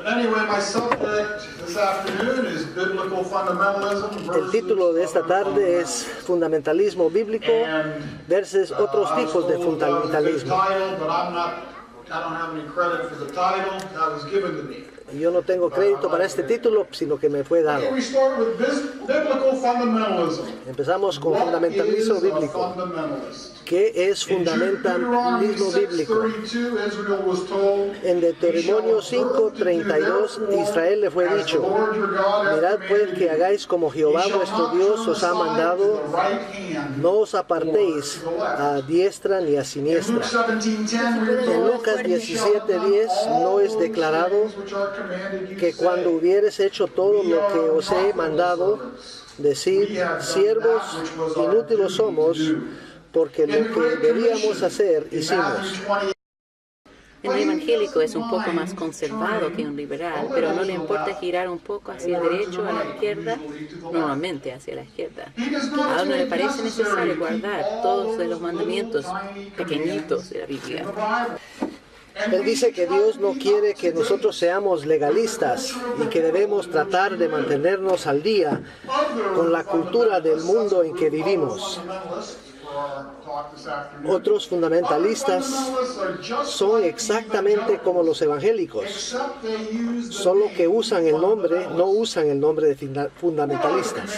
El título de esta tarde es Fundamentalismo Bíblico versus otros tipos de fundamentalismo. Yo no tengo crédito para este título, sino que me fue dado. Empezamos con fundamentalismo bíblico. ¿Qué es fundamentalismo bíblico? En Deuteronomio 5:32, Israel le fue dicho: mirad pues que hagáis como Jehová vuestro Dios os ha mandado, no os apartéis a diestra ni a siniestra. En Lucas 17:10 no es declarado que cuando hubieres hecho todo lo que os he mandado, decid: siervos inútiles somos, porque lo que debíamos hacer hicimos. El evangélico es un poco más conservado que un liberal, pero no le importa girar un poco hacia el derecho, a la izquierda, normalmente hacia la izquierda. A él no le parece necesario guardar todos los mandamientos pequeñitos de la Biblia. Él dice que Dios no quiere que nosotros seamos legalistas y que debemos tratar de mantenernos al día con la cultura del mundo en que vivimos. Otros fundamentalistas son exactamente como los evangélicos, solo que usan el nombre, no usan el nombre de fundamentalistas.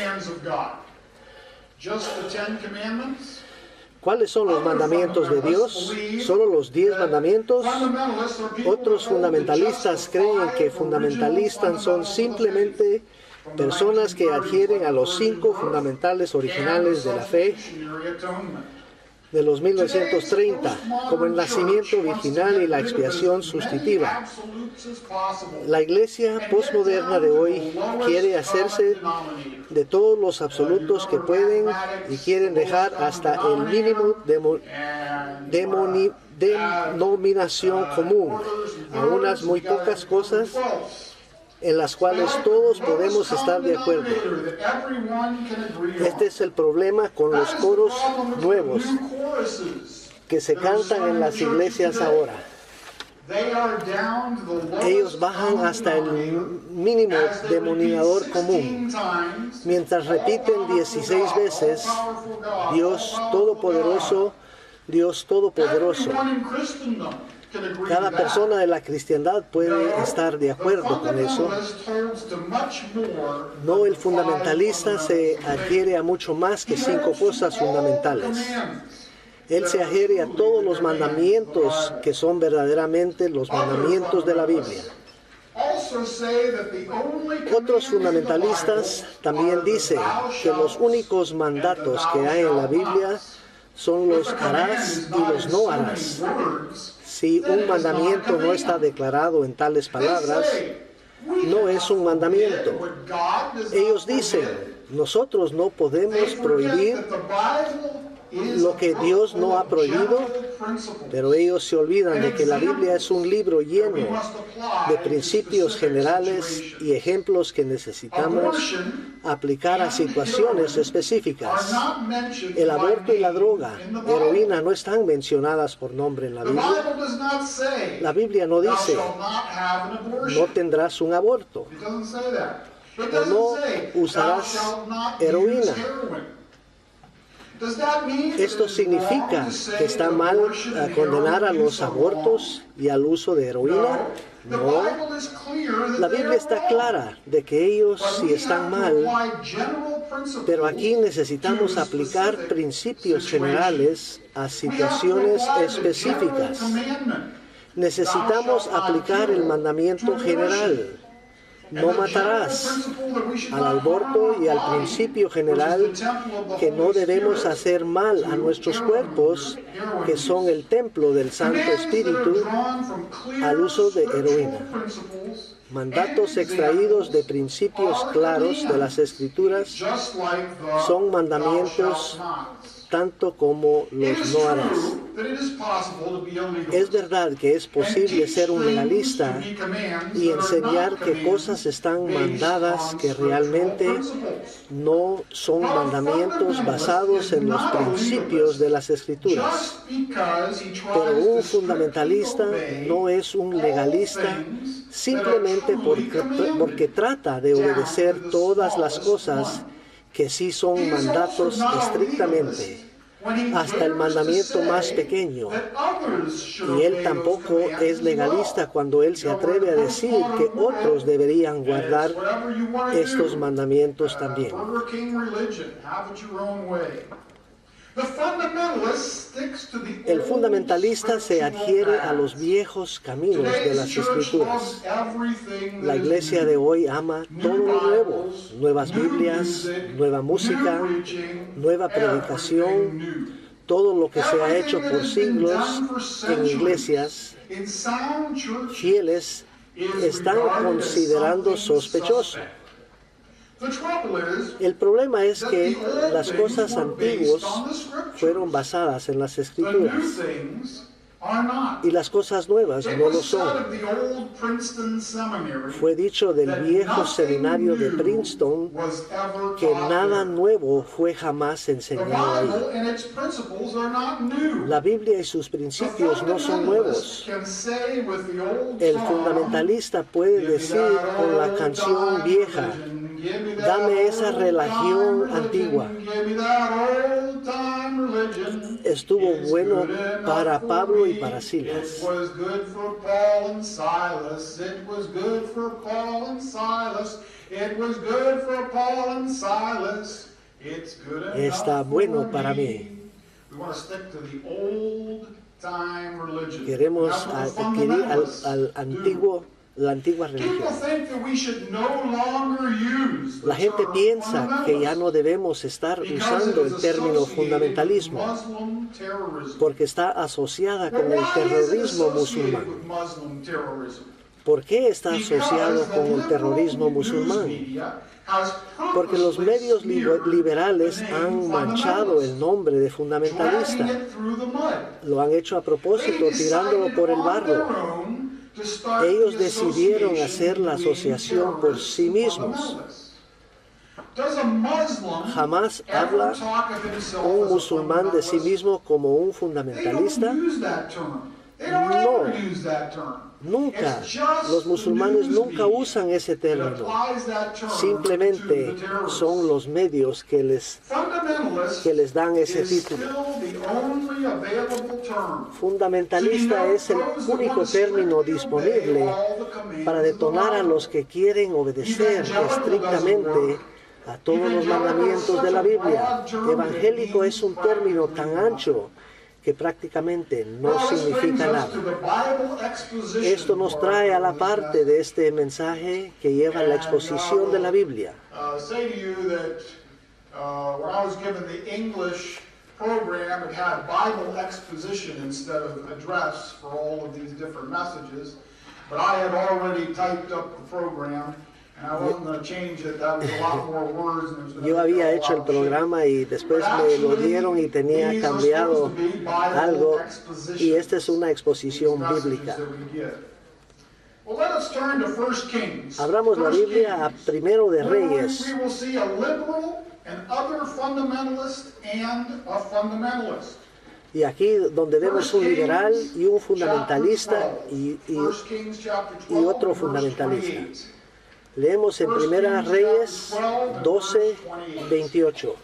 ¿Cuáles son los mandamientos de Dios? ¿Solo los 10 mandamientos? Otros fundamentalistas creen que fundamentalistas son simplemente personas que adhieren a los 5 fundamentales originales de la fe de los 1930, como el nacimiento virginal y la expiación sustitutiva. La iglesia postmoderna de hoy quiere hacerse de todos los absolutos que pueden y quieren dejar hasta el mínimo denominación común a unas muy pocas cosas en las cuales todos podemos estar de acuerdo. Este es el problema con los coros nuevos que se cantan en las iglesias ahora. Ellos bajan hasta el mínimo denominador común, mientras repiten 16 veces: Dios Todopoderoso, Dios Todopoderoso. Cada persona de la cristiandad puede estar de acuerdo con eso. No, el fundamentalista se adhiere a mucho más que 5 cosas fundamentales. Él se adhiere a todos los mandamientos que son verdaderamente los mandamientos de la Biblia. Otros fundamentalistas también dicen que los únicos mandatos que hay en la Biblia son los harás y los no harás. Si un mandamiento no está declarado en tales palabras, no es un mandamiento. Ellos dicen: nosotros no podemos prohibir lo que Dios no ha prohibido, pero ellos se olvidan de que la Biblia es un libro lleno de principios generales y ejemplos que necesitamos aplicar a situaciones específicas. El aborto y la droga, heroína, no están mencionadas por nombre en la Biblia. La Biblia no dice: no tendrás un aborto, o no usarás heroína. ¿Esto significa que está mal condenar a los abortos y al uso de heroína? No. La Biblia está clara de que ellos sí están mal, pero aquí necesitamos aplicar principios generales a situaciones específicas. Necesitamos aplicar el mandamiento general: no matarás, al aborto y al principio general que no debemos hacer mal a nuestros cuerpos, que son el templo del Santo Espíritu, al uso de heroína. Mandatos extraídos de principios claros de las Escrituras son mandamientos tanto como los no harás. Es verdad que es posible ser un legalista y enseñar que cosas están mandadas que realmente no son mandamientos basados en los principios de las Escrituras. Pero un fundamentalista no es un legalista simplemente porque trata de obedecer todas las cosas que sí son mandatos estrictamente, hasta el mandamiento más pequeño. Y él tampoco es legalista cuando él se atreve a decir que otros deberían guardar estos mandamientos también. El fundamentalista se adhiere a los viejos caminos de las Escrituras. La iglesia de hoy ama todo lo nuevo, nuevas Biblias, nueva música, nueva predicación, todo lo que se ha hecho por siglos en iglesias fieles están considerando sospechoso. El problema es que las cosas antiguas fueron basadas en las Escrituras y las cosas nuevas no lo son. Fue dicho del viejo seminario de Princeton que nada nuevo fue jamás enseñado ahí. La Biblia y sus principios no son nuevos. El fundamentalista puede decir con la canción vieja: dame esa religión antigua. Estuvo bueno para Pablo y para Silas. Está bueno para mí. Queremos adquirir la antigua religión. La gente piensa que ya no debemos estar usando el término fundamentalismo porque está asociada con el terrorismo musulmán. ¿Por qué está asociado con el terrorismo musulmán? Porque los medios liberales han manchado el nombre de fundamentalista. Lo han hecho a propósito, tirándolo por el barro. Ellos decidieron hacer la asociación por sí mismos. ¿Jamás habla un musulmán de sí mismo como un fundamentalista? No, nunca. Los musulmanes nunca usan ese término. Simplemente son los medios que les dan ese título. Fundamentalista es el único término disponible para detonar a los que quieren obedecer estrictamente a todos los mandamientos de la Biblia. Evangélico es un término tan ancho que prácticamente no significa nada. Esto nos trae a la parte de este mensaje que lleva la exposición de la Biblia. Program, it had Bible exposition instead of address for all of these different messages. But I had already typed up the program, and I wasn't going to change it. That was a lot more words. Yo había hecho el programa y después me lo dieron y tenía cambiado algo, y esta es una exposición bíblica. Abramos la Biblia a Primero de Reyes. Y aquí donde vemos un liberal y un fundamentalista y otro fundamentalista. Leemos en Primera Reyes 12, 28.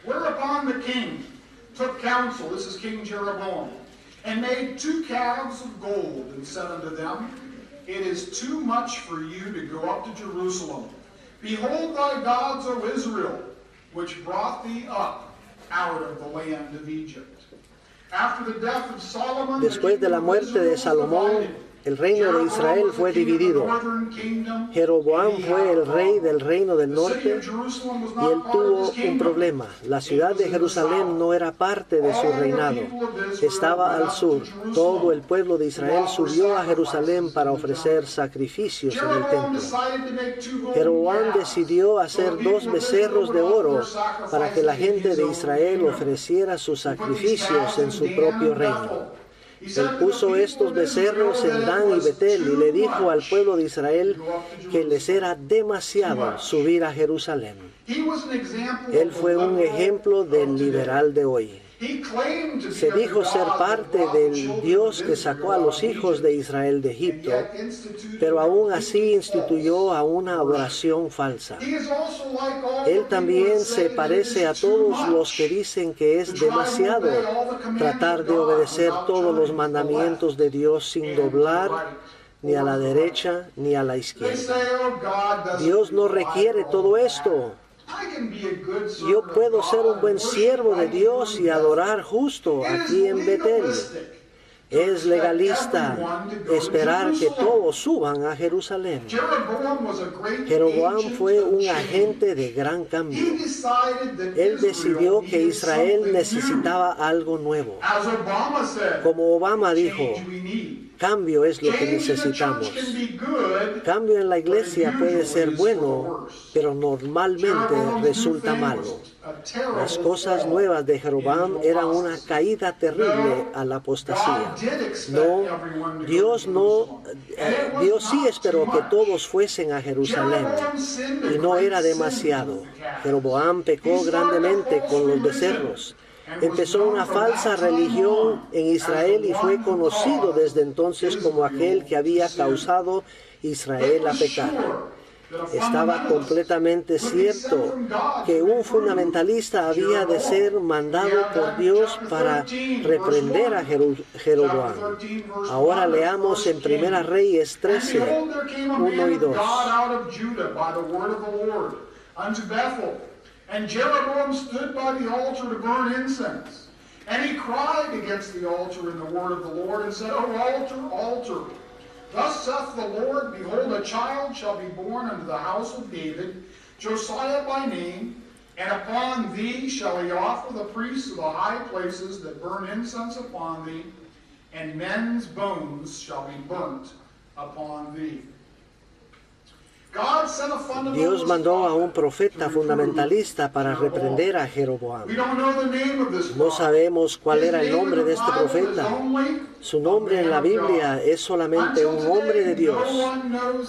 Whereupon the king took counsel, this is King Jeroboam, and made 2 calves of gold, and said unto them, It is too much for you to go up to Jerusalem. Behold thy gods, O Israel, which brought thee up out of the land of Egypt. After the death of Solomon, después de la muerte de Salomón, el reino de Israel fue dividido. Jeroboam fue el rey del reino del norte y él tuvo un problema. La ciudad de Jerusalén no era parte de su reinado. Estaba al sur. Todo el pueblo de Israel subió a Jerusalén para ofrecer sacrificios en el templo. Jeroboam decidió hacer 2 becerros de oro para que la gente de Israel ofreciera sus sacrificios en su propio reino. Él puso estos becerros en Dan y Betel y le dijo al pueblo de Israel que les era demasiado subir a Jerusalén. Él fue un ejemplo del liberal de hoy. Se dijo ser parte del Dios que sacó a los hijos de Israel de Egipto, pero aún así instituyó a una adoración falsa. Él también se parece a todos los que dicen que es demasiado tratar de obedecer todos los mandamientos de Dios sin doblar ni a la derecha ni a la izquierda. Dios no requiere todo esto. Yo puedo ser un buen siervo de Dios y adorar justo aquí en Betel. Es legalista esperar que todos suban a Jerusalén. Jeroboam fue un agente de gran cambio. Él decidió que Israel necesitaba algo nuevo. Como Obama dijo, cambio es lo que necesitamos. Cambio en la iglesia puede ser bueno, pero normalmente resulta malo. Las cosas nuevas de Jeroboam eran una caída terrible a la apostasía. Dios sí esperó que todos fuesen a Jerusalén, y no era demasiado. Jeroboam pecó grandemente con los becerros. Empezó una falsa religión en Israel y fue conocido desde entonces como aquel que había causado Israel a pecar. Estaba completamente cierto que un fundamentalista había de ser mandado por Dios para reprender a Jeroboam. Ahora leamos en 1 Reyes 13, 1 y 2. And Jeroboam stood by the altar to burn incense. And he cried against the altar in the word of the Lord and said, O altar, altar, thus saith the Lord, behold, a child shall be born unto the house of David, Josiah by name, and upon thee shall he offer the priests of the high places that burn incense upon thee, and men's bones shall be burnt upon thee. Dios mandó a un profeta fundamentalista para reprender a Jeroboam. No sabemos cuál era el nombre de este profeta. Su nombre en la Biblia es solamente un hombre de Dios,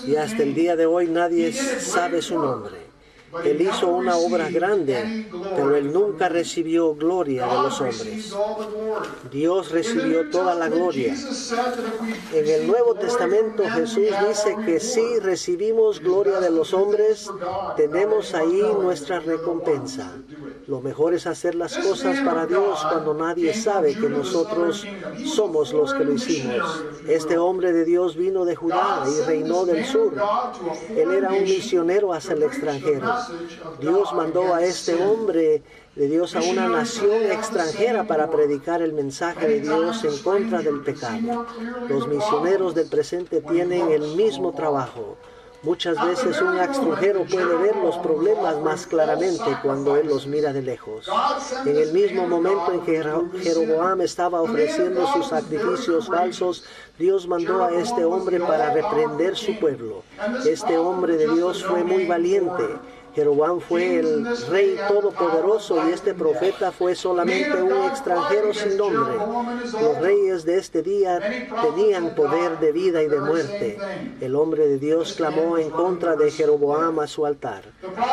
y hasta el día de hoy nadie sabe su nombre. Él hizo una obra grande, pero él nunca recibió gloria de los hombres. Dios recibió toda la gloria. En el Nuevo Testamento Jesús dice que si recibimos gloria de los hombres, tenemos ahí nuestra recompensa. Lo mejor es hacer las cosas para Dios cuando nadie sabe que nosotros somos los que lo hicimos. Este hombre de Dios vino de Judá y reinó del sur. Él era un misionero hacia el extranjero. Dios mandó a este hombre de Dios a una nación extranjera para predicar el mensaje de Dios en contra del pecado. Los misioneros del presente tienen el mismo trabajo. Muchas veces un extranjero puede ver los problemas más claramente cuando él los mira de lejos. En el mismo momento en que Jeroboam estaba ofreciendo sus sacrificios falsos, Dios mandó a este hombre para reprender su pueblo. Este hombre de Dios fue muy valiente. Jeroboam fue el rey todopoderoso y este profeta fue solamente un extranjero sin nombre. Los reyes de este día tenían poder de vida y de muerte. El hombre de Dios clamó en contra de Jeroboam a su altar.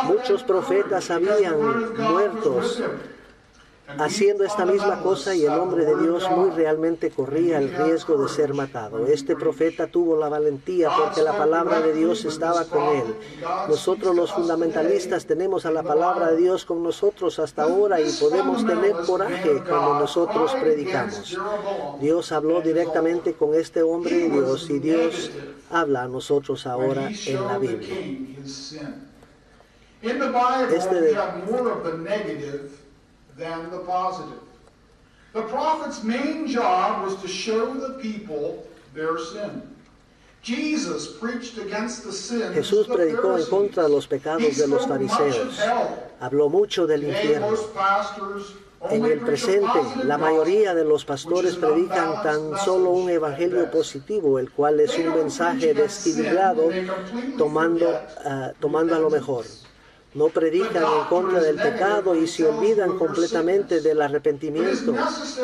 Muchos profetas habían muerto haciendo esta misma cosa y el hombre de Dios muy realmente corría el riesgo de ser matado. Este profeta tuvo la valentía porque la palabra de Dios estaba con él. Nosotros los fundamentalistas tenemos a la palabra de Dios con nosotros hasta ahora y podemos tener coraje cuando nosotros predicamos. Dios habló directamente con este hombre de Dios y Dios habla a nosotros ahora en la Biblia. Than the positive. The prophet's main job was to show the people their sin. Jesus preached against the sins Jesús predicó en contra de los pecados de los fariseos. Habló mucho del infierno. En el presente, la mayoría de los pastores predican tan solo un evangelio positivo, el cual es un mensaje destilado tomando a lo mejor. no predican en contra del pecado y se olvidan completamente del arrepentimiento.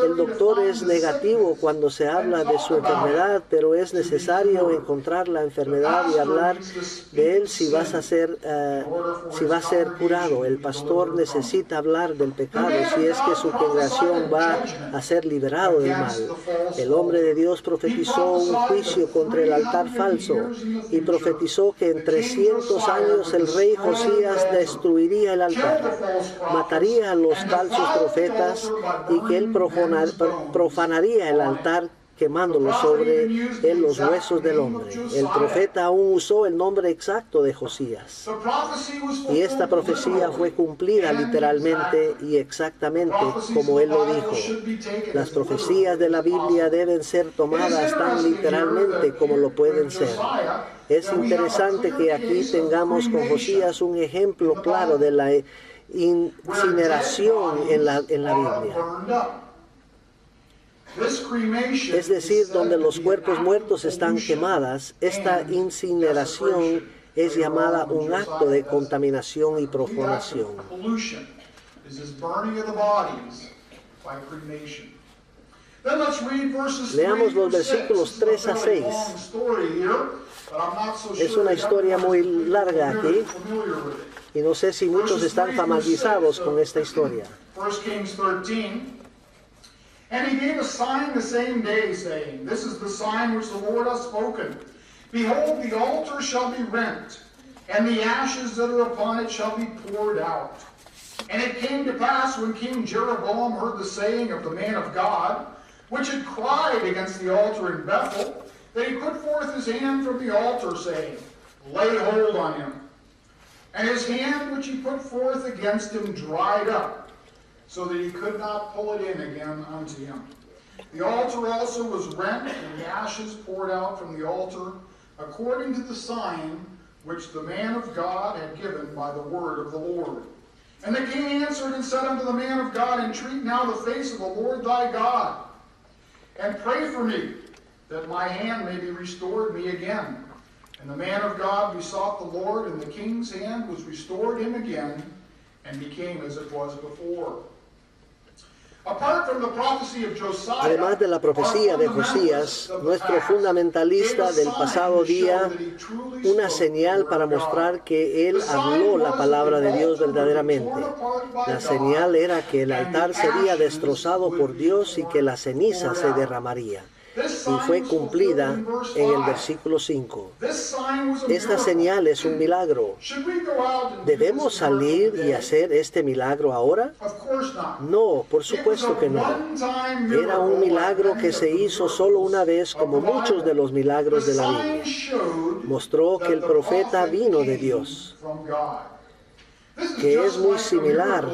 El doctor es negativo cuando se habla de su enfermedad, pero es necesario encontrar la enfermedad y hablar de él si va a ser curado. El pastor necesita hablar del pecado si es que su congregación va a ser liberado del mal. El hombre de Dios profetizó un juicio contra el altar falso y profetizó que en 300 años el rey Josías destruiría el altar, mataría a los falsos profetas y que él profanaría el altar quemándolo sobre él los huesos del hombre. El profeta aún usó el nombre exacto de Josías. Y esta profecía fue cumplida literalmente y exactamente como él lo dijo. Las profecías de la Biblia deben ser tomadas tan literalmente como lo pueden ser. Es interesante que aquí tengamos con Josías un ejemplo claro de la incineración en la Biblia. Es decir, donde los cuerpos muertos están quemadas, esta incineración es llamada un acto de contaminación y profanación. Leamos los versículos 3 a 6. Es una historia muy larga aquí y no sé si muchos están familiarizados con esta historia. And he gave a sign the same day, saying, This is the sign which the Lord hath spoken. Behold, the altar shall be rent, and the ashes that are upon it shall be poured out. And it came to pass, when King Jeroboam heard the saying of the man of God, which had cried against the altar in Bethel, that he put forth his hand from the altar, saying, Lay hold on him. And his hand which he put forth against him dried up, so that he could not pull it in again unto him. The altar also was rent, and the ashes poured out from the altar, according to the sign which the man of God had given by the word of the Lord. And the king answered and said unto the man of God, Entreat now the face of the Lord thy God, and pray for me, that my hand may be restored me again. And the man of God besought the Lord, and the king's hand was restored him again, and became as it was before. Además de la profecía de Josías, nuestro fundamentalista del pasado día, una señal para mostrar que él habló la palabra de Dios verdaderamente. La señal era que el altar sería destrozado por Dios y que la ceniza se derramaría. Y fue cumplida en el versículo 5. Esta señal es un milagro. ¿Debemos salir y hacer este milagro ahora? No, por supuesto que no. Era un milagro que se hizo solo una vez, como muchos de los milagros de la Biblia. Mostró que el profeta vino de Dios, que es muy similar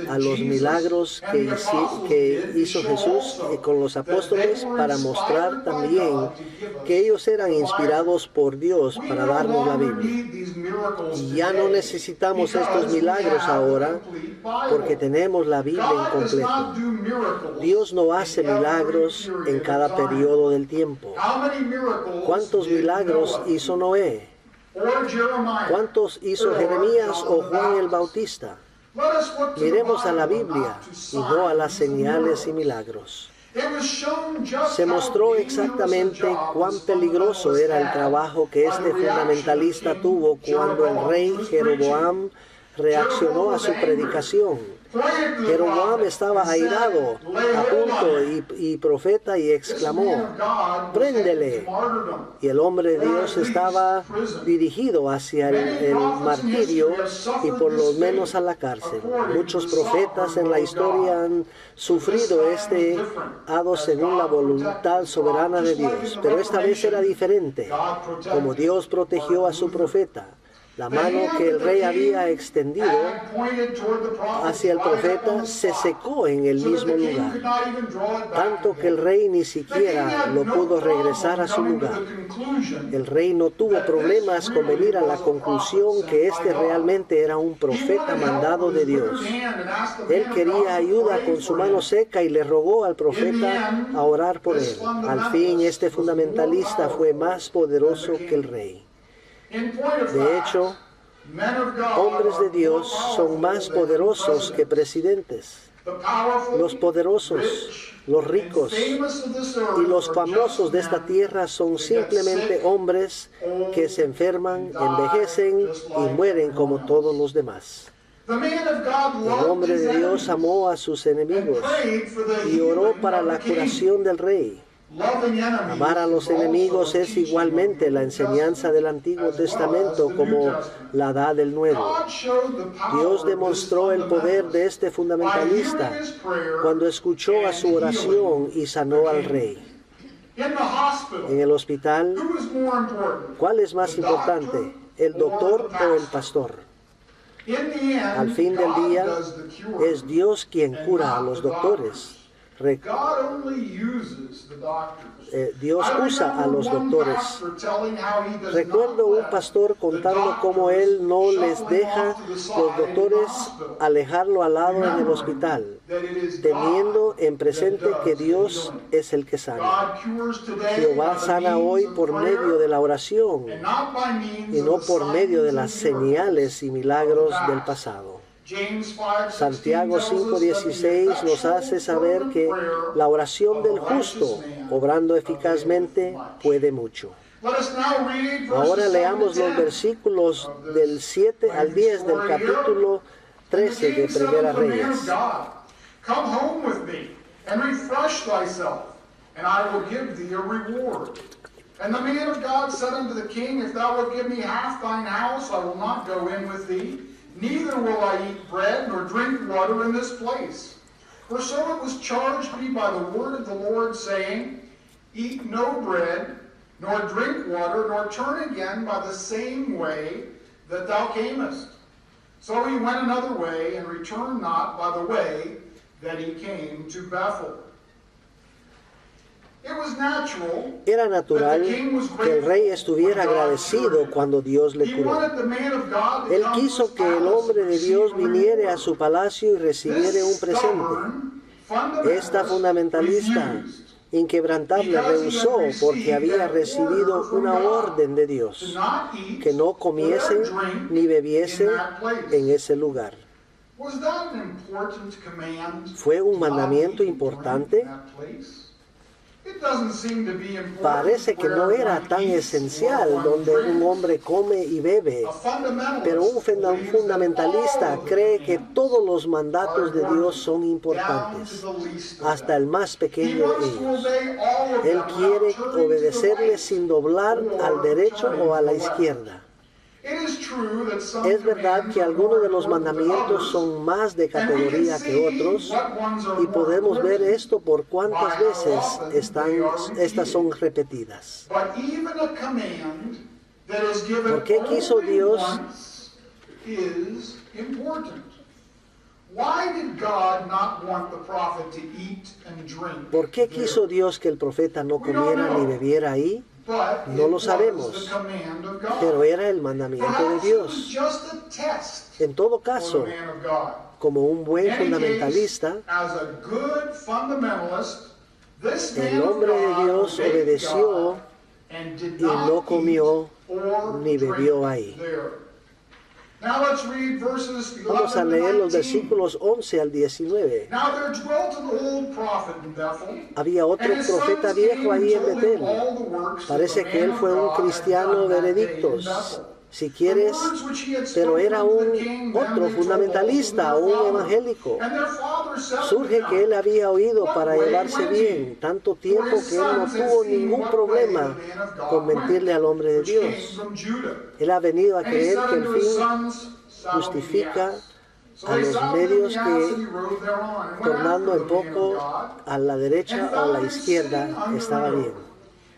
a los milagros que hizo Jesús con los apóstoles para mostrar también que ellos eran inspirados por Dios para darnos la Biblia. Y ya no necesitamos estos milagros ahora porque tenemos la Biblia incompleta. Dios no hace milagros en cada periodo del tiempo. ¿Cuántos milagros hizo Noé? ¿Cuántos hizo Jeremías o Juan el Bautista? Miremos a la Biblia y no a las señales y milagros. Se mostró exactamente cuán peligroso era el trabajo que este fundamentalista tuvo cuando el rey Jeroboam reaccionó a su predicación. Jeroboam estaba airado, a punto y profeta y exclamó, ¡préndele! Y el hombre de Dios estaba dirigido hacia el martirio y por lo menos a la cárcel. Muchos profetas en la historia han sufrido este hado según la voluntad soberana de Dios, pero esta vez era diferente, como Dios protegió a su profeta. La mano que el rey había extendido hacia el profeta se secó en el mismo lugar, tanto que el rey ni siquiera lo pudo regresar a su lugar. El rey no tuvo problemas con venir a la conclusión que este realmente era un profeta mandado de Dios. Él quería ayuda con su mano seca y le rogó al profeta a orar por él. Al fin, este fundamentalista fue más poderoso que el rey. De hecho, Men of God Hombres de are Dios more son más powerful poderosos than que presidentes. the powerful, Los poderosos, rich, los and ricos famous of this y earth los are famosos just de esta men tierra son that get simplemente sick, hombres que se enferman, envejecen y mueren como todos los demás. The man of God El loved hombre his de Dios enemies amó a sus and enemigos prayed for the y oró healing para of la the king. curación del rey. Loving enemies Amar a los is also enemigos a es teaching igualmente of la the New enseñanza del Testament Antiguo as well Testamento as the como New Testament. la edad del Nuevo. God showed the power Dios of this demostró el poder de este fundamentalista by hearing his prayer cuando escuchó a su and oración y sanó al rey. In the hospital, En el hospital, who is more important? ¿cuál es más The doctor importante, el or doctor the o el pastor? pastor? In the end, Al fin del God día, does the cure, es Dios quien and cura not a los the doctores. Re- God only uses the doctors. Dios I usa a remember los one doctores. pastor telling how he does Recuerdo not un let pastor contando cómo él no les deja los doctores alejarlo al lado en el hospital, teniendo en presente que Dios es el que sana. Jehová sana hoy por medio de la oración y no por medio de las señales y milagros del pasado. Santiago 5:16 nos hace saber que la oración del justo, obrando eficazmente, puede mucho. Ahora leamos los versículos del 7 al 10 del capítulo 13 de Primera Reyes. Come home with me and refresh thyself, and I will give thee a reward. And the man of God said unto the king, If thou wilt give me half thine house, I will not go in with thee, neither will I eat bread nor drink water in this place. For so it was charged me by the word of the Lord, saying, Eat no bread, nor drink water, nor turn again by the same way that thou camest. So he went another way, and returned not by the way that he came to Bethel. It was natural. Era natural que el rey estuviera agradecido cuando Dios le He curó. wanted the man of God to Él come to quiso his que el palace hombre and de Dios receive a viniera a reward. su palacio y recibiera un This presente. stubborn fundamentalist Esta fundamentalista refused inquebrantable rehusó porque había recibido una orden de to Dios not eat que no comiese or drink ni bebiese in that place. en ese lugar. Was that an important command? ¿Fue un Not mandamiento eat and drink importante? in that place? It doesn't seem to be important Parece que no where era one tan eats esencial or one donde un drinks. hombre come y bebe, A fundamentalist pero un believes that fundamentalista all of the cree que commands todos los mandatos de are Dios son important, importantes, down to the least of hasta them. el más He pequeño de wants to ellos. obey all of Él them quiere without turning to the obedecerle right sin doblar or al derecho turning o a to la the left. izquierda. It is true that some Es verdad que commands are algunos more de los important than mandamientos others, son más de and we can categoría see que otros what ones are y more podemos ver important. esto por cuántas by how veces often estas son repetidas. But even a command that is given ¿Por qué quiso only Dios? once is important. Why did God not want the prophet to eat and drink? ¿Por qué there? quiso Dios que el profeta no comiera ni bebiera ahí? But No it lo was sabemos, the command of God. pero era el mandamiento de Perhaps it was Dios. just a test En todo for caso, the man of God. como un buen In any fundamentalista, case, as a good fundamentalist, this man el of hombre de God Dios obeyed obedeció God and did y no not comió eat or ni bebió drink ahí. there. Now let's read verses 11 Vamos a to leer los 19. versículos 11 al 19. Now there dwelt an old prophet in Bethel, Había otro and his profeta sons viejo came ahí and en told him Betel. all the works that Parece the que él man fue of un God had cristiano done de that day in edictos, Bethel. si quieres, The words which he had pero spoken era unto the un king, them otro they told fundamentalista, also to un their father. evangélico. And their father said Surge unto que él them, había oído What para way llevarse went bien he? tanto For tiempo his que él no sons had tuvo seen ningún what problema way the man of God con mentirle went, al hombre de which came Dios. from Judah. Él ha venido a And he creer said que el unto his fin sons, Saddle me the justifica ass. So a they los saddled him the medios ass, que, and he rode thereon, and went tornando after en the man of poco God, a la derecha and o a la found him sitting izquierda, under estaba an bien. oak.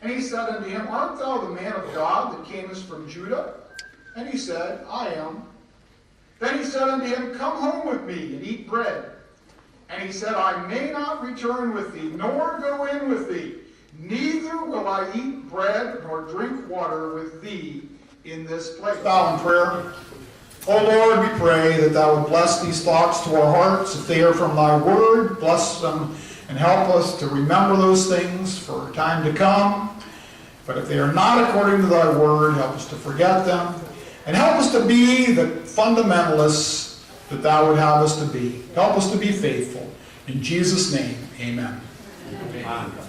And he said unto him, Art thou the man of God that camest from Judah? And he said, I am. Then he said unto him, Come home with me, and eat bread. And he said, I may not return with thee, nor go in with thee. Neither will I eat bread, nor drink water with thee in this place. Bow in prayer. O Lord, we pray that thou would bless these thoughts to our hearts. If they are from thy word, bless them and help us to remember those things for time to come. But if they are not according to thy word, help us to forget them. And help us to be the fundamentalists that thou would have us to be. Help us to be faithful. In Jesus' name, amen. Amen.